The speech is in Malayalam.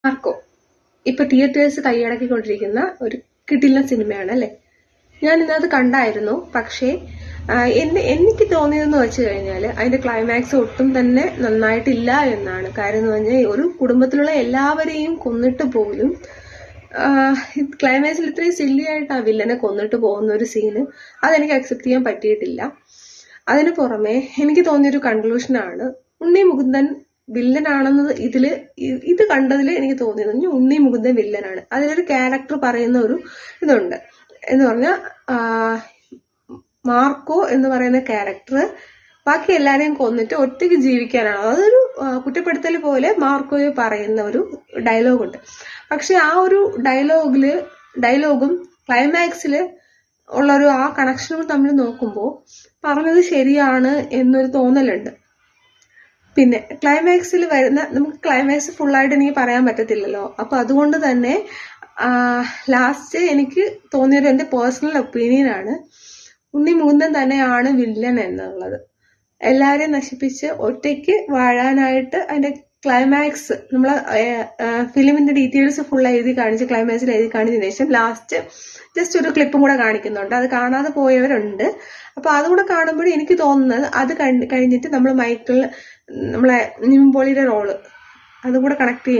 മാർക്കോ ഇപ്പൊ തിയേറ്റേഴ്സ് കൈയടക്കിക്കൊണ്ടിരിക്കുന്ന ഒരു കിടിലൻ സിനിമയാണ് അല്ലെ. ഞാൻ ഇന്നത് കണ്ടായിരുന്നു. പക്ഷേ എനിക്ക് തോന്നിയതെന്ന് വെച്ച് കഴിഞ്ഞാൽ അതിന്റെ ക്ലൈമാക്സ് ഒട്ടും തന്നെ നന്നായിട്ടില്ല എന്നാണ്. കാര്യം എന്ന് പറഞ്ഞാൽ ഒരു കുടുംബത്തിലുള്ള എല്ലാവരെയും കൊന്നിട്ട് പോലും ക്ലൈമാക്സിൽ ഇത്രയും സില്ലി ആയിട്ട് ആ വില്ലനെ കൊന്നിട്ട് പോകുന്ന ഒരു സീന് അതെനിക്ക് അക്സെപ്റ്റ് ചെയ്യാൻ പറ്റിയിട്ടില്ല. അതിന് പുറമെ എനിക്ക് തോന്നിയൊരു കൺക്ലൂഷനാണ് ഉണ്ണി മുകുന്ദൻ വില്ലനാണെന്നത്. ഇത് കണ്ടതിൽ എനിക്ക് തോന്നിയത് ഉണ്ണി മുകുന്ദൻ വില്ലനാണ്. അതിലൊരു ക്യാരക്ടർ പറയുന്ന ഒരു ഇതുണ്ട് എന്ന് പറഞ്ഞാൽ മാർക്കോ എന്ന് പറയുന്ന ക്യാരക്ടർ ബാക്കി എല്ലാരെയും കൊന്നിട്ട് ഒറ്റയ്ക്ക് ജീവിക്കാനാണ്. അതൊരു കുറ്റപ്പെടുത്തൽ പോലെ മാർക്കോയെ പറയുന്ന ഒരു ഡയലോഗുണ്ട്. പക്ഷെ ആ ഒരു ഡയലോഗും ക്ലൈമാക്സിൽ ഉള്ളൊരു ആ കണക്ഷനും തമ്മിൽ നോക്കുമ്പോൾ പറഞ്ഞത് ശരിയാണ് എന്നൊരു തോന്നലുണ്ട്. പിന്നെ ക്ലൈമാക്സിൽ വരുന്ന നമുക്ക് ക്ലൈമാക്സ് ഫുള്ളായിട്ട് എനിക്ക് പറയാൻ പറ്റത്തില്ലല്ലോ. അപ്പൊ അതുകൊണ്ട് തന്നെ ലാസ്റ്റ് എനിക്ക് തോന്നിയൊരു എൻ്റെ പേഴ്സണൽ ഒപ്പീനിയനാണ് ഉണ്ണി മുകുന്ദൻ തന്നെയാണ് വില്ലൻ എന്നുള്ളത്. എല്ലാവരെയും നശിപ്പിച്ച് ഒറ്റയ്ക്ക് വാഴാനായിട്ട് അതിന്റെ ക്ലൈമാക്സ് നമ്മളെ ഫിലിമിന്റെ ഡീറ്റെയിൽസ് ഫുൾ എഴുതി കാണിച്ച് ക്ലൈമാക്സിൽ എഴുതി കാണിച്ചതിന് ശേഷം ലാസ്റ്റ് ജസ്റ്റ് ഒരു ക്ലിപ്പും കൂടെ കാണിക്കുന്നുണ്ട്. അത് കാണാതെ പോയവരുണ്ട്. അപ്പൊ അതുകൂടെ കാണുമ്പോഴും എനിക്ക് തോന്നുന്നത് അത് കഴിഞ്ഞിട്ട് നമ്മളെ നിവിൻ പോളിയുടെ റോള് അതുകൂടെ കണക്ട് ചെയ്യും.